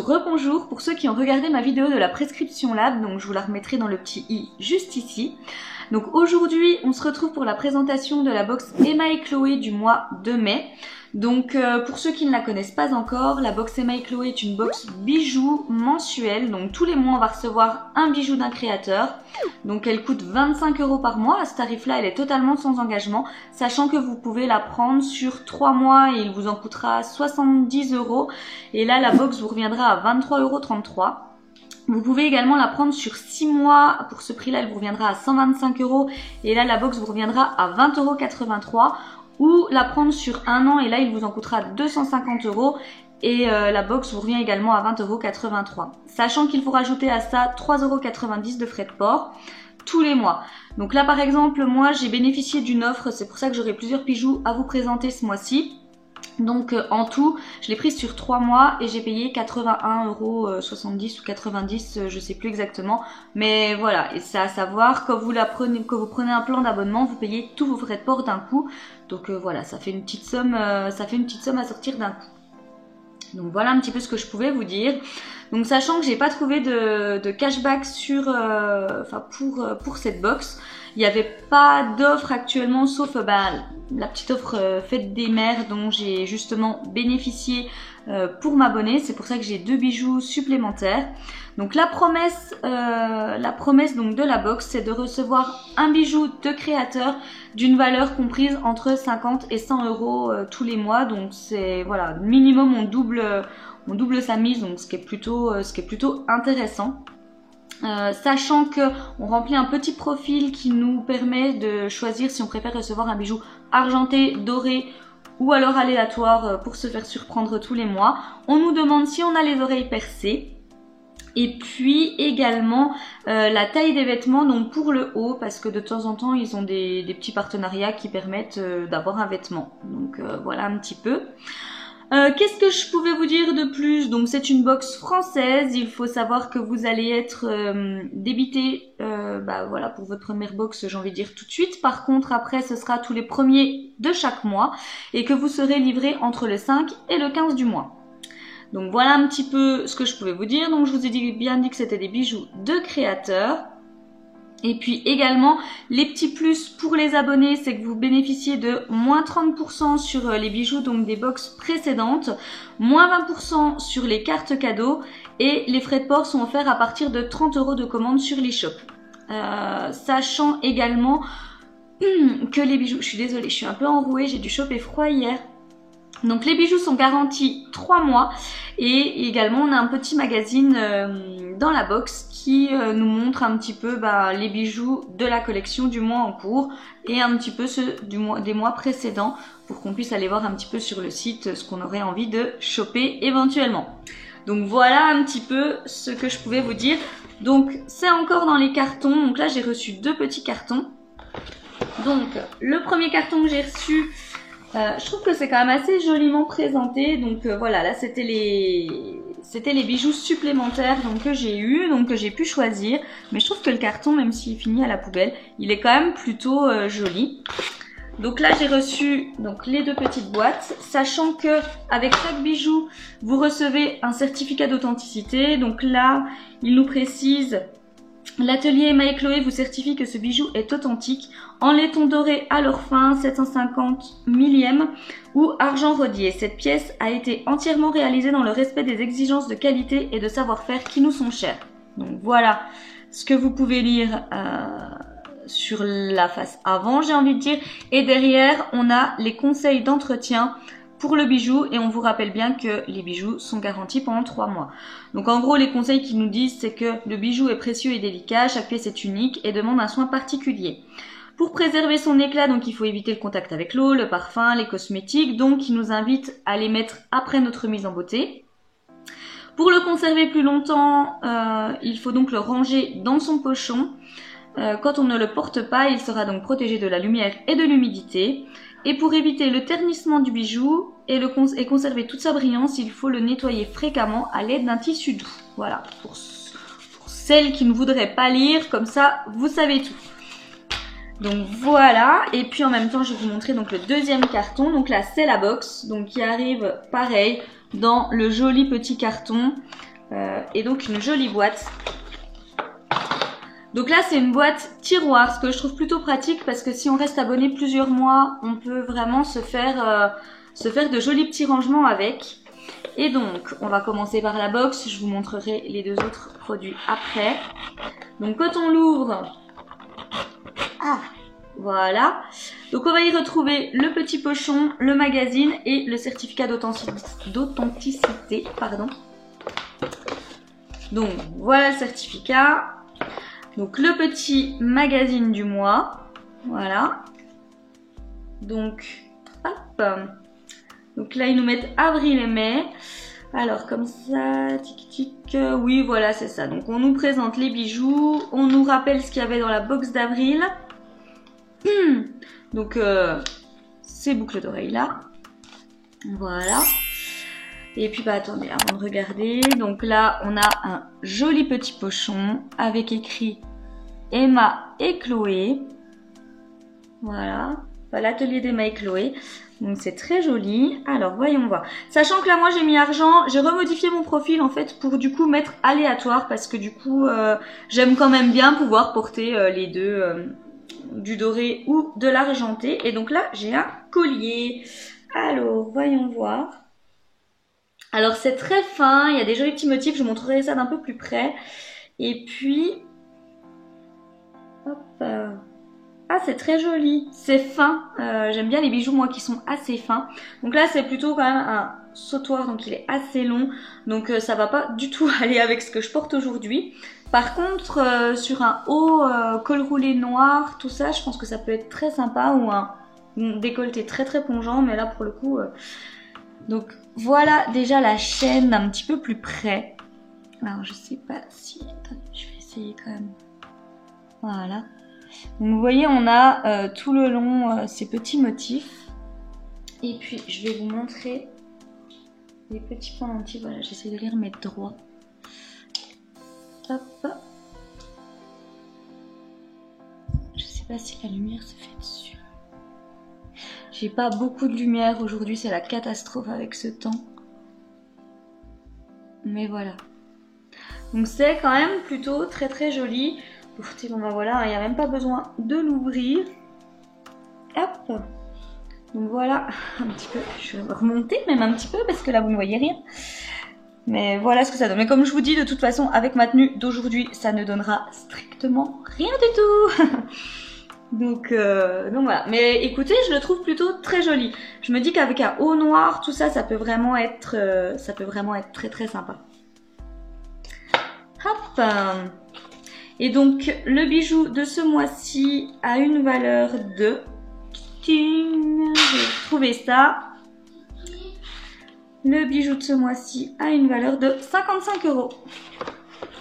rebonjour pour ceux qui ont regardé ma vidéo de la prescription lab, donc je vous la remettrai dans le petit i juste ici. Donc aujourd'hui on se retrouve pour la présentation de la box Emma et Chloé du mois de mai. Donc pour ceux qui ne la connaissent pas encore, la box Emma et Chloé est une box bijoux mensuelle. Donc tous les mois on va recevoir un bijou d'un créateur. Donc elle coûte 25 € par mois. À ce tarif là elle est totalement sans engagement, sachant que vous pouvez la prendre sur 3 mois et il vous en coûtera 70 €. Et là la box vous reviendra à 23,33 €. Vous pouvez également la prendre sur 6 mois, pour ce prix là elle vous reviendra à 125 € et là la box vous reviendra à 20,83 €. Ou la prendre sur 1 an et là il vous en coûtera 250 € et la box vous revient également à 20,83 €. Sachant qu'il faut rajouter à ça 3,90 € de frais de port tous les mois. Donc là par exemple moi j'ai bénéficié d'une offre, c'est pour ça que j'aurai plusieurs bijoux à vous présenter ce mois-ci. Donc en tout, je l'ai prise sur 3 mois et j'ai payé 81,70 € ou 90, je sais plus exactement. Mais voilà, et c'est à savoir, quand vous prenez un plan d'abonnement, vous payez tous vos frais de port d'un coup. Donc voilà, ça fait une petite somme, à sortir d'un coup. Donc voilà un petit peu ce que je pouvais vous dire. Donc sachant que j'ai pas trouvé de cashback sur, pour cette box. Il n'y avait pas d'offre actuellement sauf la petite offre fête des mères dont j'ai justement bénéficié pour m'abonner. C'est pour ça que j'ai 2 bijoux supplémentaires. Donc la promesse donc de la box, c'est de recevoir un bijou de créateur d'une valeur comprise entre 50 et 100 € tous les mois. Donc c'est voilà, minimum on double sa mise, donc ce qui est plutôt intéressant. Sachant que on remplit un petit profil qui nous permet de choisir si on préfère recevoir un bijou argenté, doré ou alors aléatoire pour se faire surprendre tous les mois. On nous demande si on a les oreilles percées. Et puis également la taille des vêtements, donc pour le haut, parce que de temps en temps ils ont des petits partenariats qui permettent d'avoir un vêtement. Donc voilà un petit peu. Qu'est-ce que je pouvais vous dire de plus? Donc c'est une box française, il faut savoir que vous allez être débité voilà, pour votre première box, j'ai envie de dire tout de suite. Par contre après ce sera tous les premiers de chaque mois et que vous serez livré entre le 5 et le 15 du mois. Donc voilà un petit peu ce que je pouvais vous dire. Donc je vous ai bien dit que c'était des bijoux de créateurs. Et puis également, les petits plus pour les abonnés, c'est que vous bénéficiez de moins 30% sur les bijoux donc des box précédentes, moins 20% sur les cartes cadeaux et les frais de port sont offerts à partir de 30 € de commande sur l'e-shop. Sachant également que les bijoux, je suis désolée, je suis un peu enrouée, j'ai dû choper froid hier. Donc les bijoux sont garantis 3 mois et également on a un petit magazine dans la box qui nous montre un petit peu les bijoux de la collection du mois en cours et un petit peu ceux des mois précédents pour qu'on puisse aller voir un petit peu sur le site ce qu'on aurait envie de choper éventuellement. Donc voilà un petit peu ce que je pouvais vous dire. Donc c'est encore dans les cartons, donc là j'ai reçu 2 petits cartons. Donc le premier carton que j'ai reçu, je trouve que c'est quand même assez joliment présenté. Donc voilà, là c'était les bijoux supplémentaires donc, que j'ai eu, donc que j'ai pu choisir. Mais je trouve que le carton, même s'il finit à la poubelle, il est quand même plutôt joli. Donc là j'ai reçu donc, les 2 petites boîtes, sachant que avec chaque bijou, vous recevez un certificat d'authenticité. Donc là, il nous précise: l'atelier Emma et Chloé vous certifie que ce bijou est authentique, en laiton doré à l'or fin, 750 millième ou argent rodier. Cette pièce a été entièrement réalisée dans le respect des exigences de qualité et de savoir-faire qui nous sont chères. Donc voilà ce que vous pouvez lire sur la face avant, j'ai envie de dire. Et derrière, on a les conseils d'entretien pour le bijou et on vous rappelle bien que les bijoux sont garantis pendant 3 mois. Donc en gros les conseils qu'ils nous disent, c'est que le bijou est précieux et délicat, chaque pièce est unique et demande un soin particulier. Pour préserver son éclat, donc il faut éviter le contact avec l'eau, le parfum, les cosmétiques, donc ils nous invitent à les mettre après notre mise en beauté. Pour le conserver plus longtemps, il faut donc le ranger dans son pochon. Quand on ne le porte pas, il sera donc protégé de la lumière et de l'humidité. Et pour éviter le ternissement du bijou et conserver toute sa brillance, il faut le nettoyer fréquemment à l'aide d'un tissu doux. Voilà, pour celles qui ne voudraient pas lire, comme ça vous savez tout. Donc voilà, et puis en même temps je vais vous montrer donc le deuxième carton. Donc là c'est la box, donc qui arrive pareil dans le joli petit carton et donc une jolie boîte. Donc là c'est une boîte tiroir, ce que je trouve plutôt pratique parce que si on reste abonné plusieurs mois, on peut vraiment se faire de jolis petits rangements avec. Et donc on va commencer par la box, je vous montrerai les deux autres produits après. Donc quand on l'ouvre, voilà. Donc on va y retrouver le petit pochon, le magazine et le certificat d'authenticité, pardon. Donc voilà le certificat. Donc le petit magazine du mois, voilà. Donc hop. Donc là ils nous mettent avril et mai. Alors comme ça, tic tic, oui voilà c'est ça. Donc on nous présente les bijoux, on nous rappelle ce qu'il y avait dans la box d'avril. Donc ces boucles d'oreilles là, voilà. Et puis bah attendez, avant de regarder, donc là on a un joli petit pochon avec écrit Emma et Chloé. Voilà, l'atelier d'Emma et Chloé. Donc c'est très joli. Alors voyons voir. Sachant que là moi j'ai mis argent, j'ai remodifié mon profil en fait pour du coup mettre aléatoire parce que du coup j'aime quand même bien pouvoir porter les deux, du doré ou de l'argenté. Et donc là j'ai un collier. Alors voyons voir. Alors c'est très fin, il y a des jolis petits motifs, je vous montrerai ça d'un peu plus près. Et puis, hop, ah c'est très joli, c'est fin, j'aime bien les bijoux moi qui sont assez fins. Donc là c'est plutôt quand même un sautoir, donc il est assez long, donc ça va pas du tout aller avec ce que je porte aujourd'hui. Par contre sur un haut col roulé noir, tout ça, je pense que ça peut être très sympa, ou un décolleté très très plongeant, mais là pour le coup... Donc voilà déjà la chaîne un petit peu plus près. Alors je sais pas si... Attendez, je vais essayer quand même. Voilà. Donc vous voyez on a tout le long ces petits motifs. Et puis je vais vous montrer les petits pendentifs. Voilà, j'essaie de les remettre droit. Hop. Je sais pas si la lumière se fait dessus. J'ai pas beaucoup de lumière aujourd'hui, c'est la catastrophe avec ce temps. Mais voilà. Donc c'est quand même plutôt très très joli. Écoutez, bon ben voilà, il n'y a même pas besoin de l'ouvrir. Hop. Donc voilà, un petit peu. Je vais remonter même un petit peu parce que là vous ne voyez rien. Mais voilà ce que ça donne. Mais comme je vous dis, de toute façon, avec ma tenue d'aujourd'hui, ça ne donnera strictement rien du tout. Donc voilà, mais écoutez, je le trouve plutôt très joli. Je me dis qu'avec un haut noir, tout ça, ça peut vraiment être très très sympa. Hop. Et donc le bijou de ce mois-ci a une valeur de... J'ai trouvé ça. Le bijou de ce mois-ci a une valeur de 55 €. Donc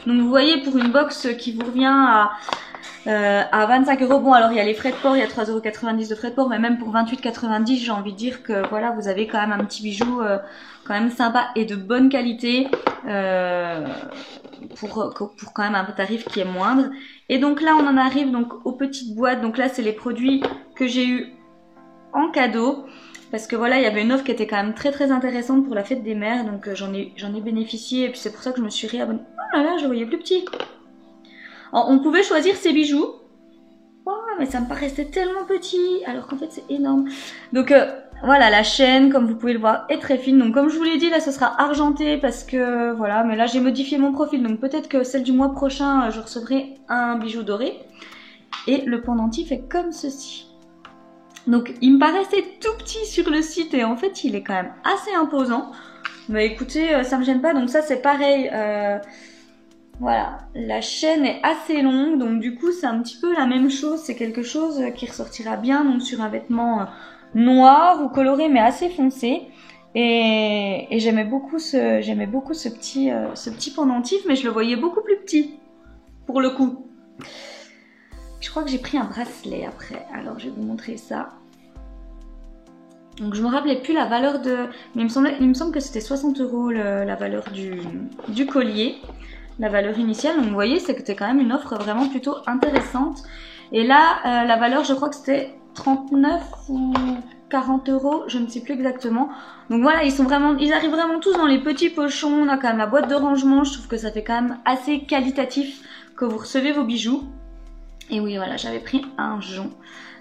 vous voyez, pour une box qui vous revient à 25 €. Bon alors il y a les frais de port, il y a 3,90 € de frais de port, mais même pour 28,90 €, j'ai envie de dire que voilà, vous avez quand même un petit bijou quand même sympa et de bonne qualité pour quand même un tarif qui est moindre. Et donc là on en arrive donc aux petites boîtes. Donc là c'est les produits que j'ai eu en cadeau. Parce que voilà, il y avait une offre qui était quand même très très intéressante pour la fête des mères. Donc j'en ai bénéficié et puis c'est pour ça que je me suis réabonnée. Oh là là, je voyais plus petit. Alors, on pouvait choisir ces bijoux. Oh, mais ça me paraissait tellement petit, alors qu'en fait c'est énorme. Donc voilà, la chaîne, comme vous pouvez le voir, est très fine. Donc comme je vous l'ai dit, là ce sera argenté parce que voilà, mais là j'ai modifié mon profil. Donc peut-être que celle du mois prochain, je recevrai un bijou doré. Et le pendentif est comme ceci. Donc il me paraissait tout petit sur le site et en fait il est quand même assez imposant. Mais écoutez, ça me gêne pas. Donc ça c'est pareil. Voilà, la chaîne est assez longue, donc du coup c'est un petit peu la même chose, c'est quelque chose qui ressortira bien donc sur un vêtement noir ou coloré mais assez foncé. Et j'aimais beaucoup ce petit pendentif, mais je le voyais beaucoup plus petit pour le coup. Je crois que j'ai pris un bracelet après, alors je vais vous montrer ça. Donc je me rappelais plus la valeur de... Mais il me semble que c'était 60 € la valeur du collier. La valeur initiale, donc vous voyez, c'était quand même une offre vraiment plutôt intéressante. Et là, la valeur, je crois que c'était 39 ou 40 €, je ne sais plus exactement. Donc voilà, ils arrivent vraiment tous dans les petits pochons. On a quand même la boîte de rangement, je trouve que ça fait quand même assez qualitatif que vous recevez vos bijoux. Et oui, voilà, j'avais pris un jonc,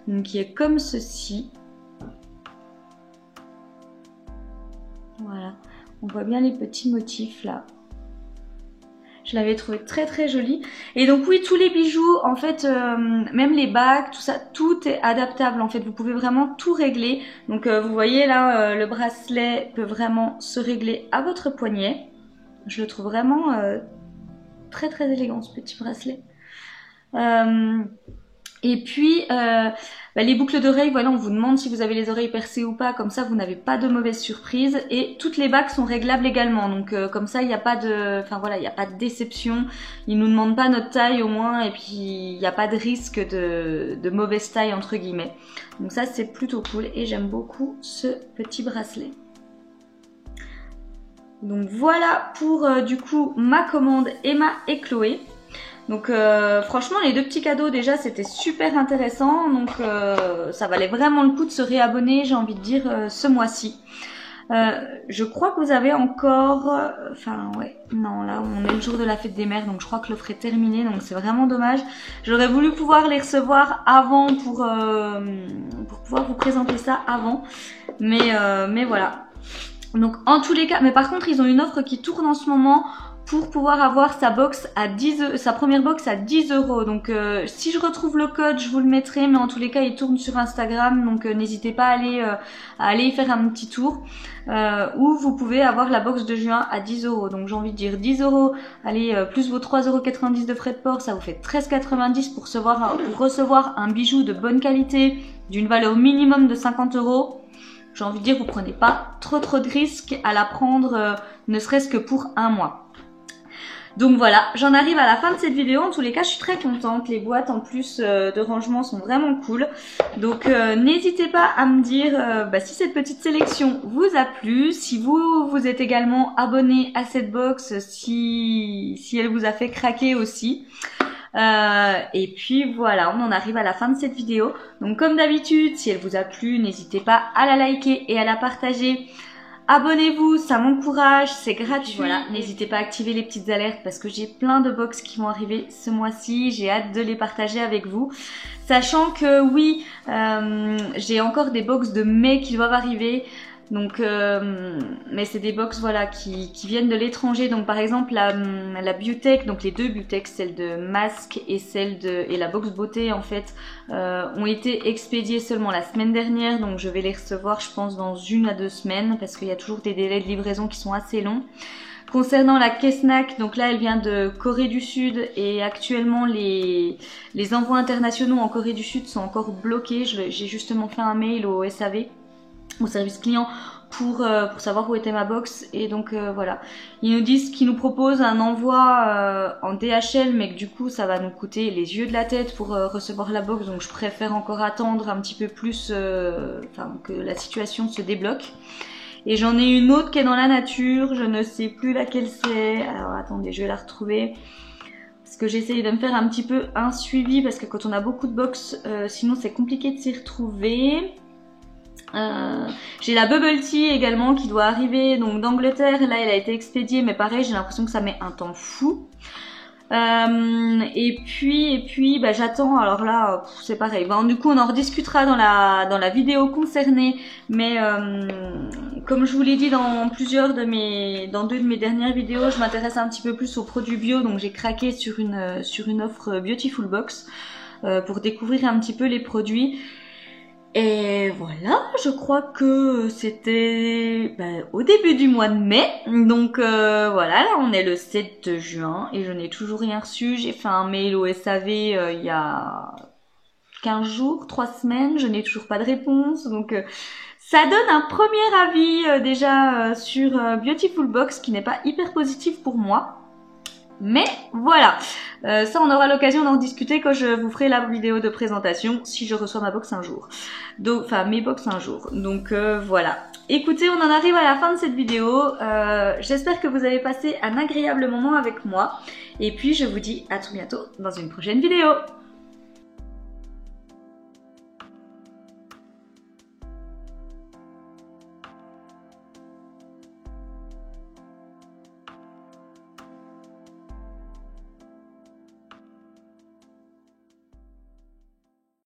donc qui est comme ceci. Voilà, on voit bien les petits motifs là. Je l'avais trouvé très très joli. Et donc oui, tous les bijoux, en fait, même les bagues, tout ça, tout est adaptable. En fait, vous pouvez vraiment tout régler. Donc vous voyez là, le bracelet peut vraiment se régler à votre poignet. Je le trouve vraiment très très élégant, ce petit bracelet. Et puis les boucles d'oreilles, voilà, on vous demande si vous avez les oreilles percées ou pas, comme ça vous n'avez pas de mauvaises surprises. Et toutes les bagues sont réglables également, donc comme ça il n'y a pas de, enfin voilà, il n'y a pas de déception. Ils nous demandent pas notre taille au moins, et puis il n'y a pas de risque de mauvaise taille entre guillemets. Donc ça c'est plutôt cool et j'aime beaucoup ce petit bracelet. Donc voilà pour du coup ma commande Emma et Chloé. Donc franchement les deux petits cadeaux déjà c'était super intéressant, donc ça valait vraiment le coup de se réabonner, j'ai envie de dire, ce mois-ci. Je crois que vous avez encore, enfin ouais, non là on est le jour de la fête des mères, donc je crois que l'offre est terminée, donc c'est vraiment dommage. J'aurais voulu pouvoir les recevoir avant pour pouvoir vous présenter ça avant, mais voilà. Donc en tous les cas, mais par contre ils ont une offre qui tourne en ce moment pour pouvoir avoir sa box à 10, sa première box à 10 €. Donc si je retrouve le code, je vous le mettrai, mais en tous les cas il tourne sur Instagram, donc n'hésitez pas à aller y faire un petit tour, où vous pouvez avoir la box de juin à 10 €. Donc j'ai envie de dire 10 €, allez, plus vos 3,90 € de frais de port, ça vous fait 13,90 € pour recevoir un bijou de bonne qualité, d'une valeur minimum de 50 €. J'ai envie de dire, vous prenez pas trop de risques à la prendre, ne serait-ce que pour un mois. Donc voilà, j'en arrive à la fin de cette vidéo. En tous les cas, je suis très contente. Les boîtes en plus de rangement sont vraiment cool. Donc n'hésitez pas à me dire si cette petite sélection vous a plu, si vous êtes également abonné à cette box, si elle vous a fait craquer aussi. Et puis voilà, on en arrive à la fin de cette vidéo. Donc comme d'habitude, si elle vous a plu, n'hésitez pas à la liker et à la partager. Abonnez-vous, ça m'encourage, c'est gratuit. Voilà, n'hésitez pas à activer les petites alertes parce que j'ai plein de box qui vont arriver ce mois-ci. J'ai hâte de les partager avec vous. Sachant que oui, j'ai encore des box de mai qui doivent arriver. Donc, mais c'est des box voilà qui viennent de l'étranger. Donc par exemple la Beautech, donc les deux Beautech, celle de masque et et la box beauté en fait, ont été expédiées seulement la semaine dernière. Donc je vais les recevoir je pense dans 1 à 2 semaines parce qu'il y a toujours des délais de livraison qui sont assez longs. Concernant la Kesnak, donc là elle vient de Corée du Sud et actuellement les envois internationaux en Corée du Sud sont encore bloqués. J'ai justement fait un mail au SAV, au service client, pour savoir où était ma box, et donc voilà, ils nous disent qu'ils nous proposent un envoi en DHL, mais que du coup ça va nous coûter les yeux de la tête pour recevoir la box, donc je préfère encore attendre un petit peu plus, que la situation se débloque. Et j'en ai une autre qui est dans la nature, je ne sais plus laquelle c'est, alors attendez, je vais la retrouver. Parce que j'essaye de me faire un petit peu un suivi, parce que quand on a beaucoup de box, sinon c'est compliqué de s'y retrouver. J'ai la Bubble Tea également qui doit arriver donc d'Angleterre. Là elle a été expédiée, mais pareil j'ai l'impression que ça met un temps fou. Et puis j'attends, alors là c'est pareil, du coup on en rediscutera dans la vidéo concernée, mais comme je vous l'ai dit dans deux de mes dernières vidéos, je m'intéresse un petit peu plus aux produits bio, donc j'ai craqué sur une offre Beautiful Box pour découvrir un petit peu les produits. Et voilà, je crois que c'était au début du mois de mai. Donc voilà, là on est le 7 juin et je n'ai toujours rien reçu. J'ai fait un mail au SAV il y a 15 jours, 3 semaines, je n'ai toujours pas de réponse. Donc ça donne un premier avis déjà sur Beautiful Box qui n'est pas hyper positif pour moi. Mais voilà, ça on aura l'occasion d'en discuter quand je vous ferai la vidéo de présentation, si je reçois ma box un jour. Donc, enfin mes box un jour. Donc voilà. Écoutez, on en arrive à la fin de cette vidéo. J'espère que vous avez passé un agréable moment avec moi. Et puis je vous dis à tout bientôt dans une prochaine vidéo.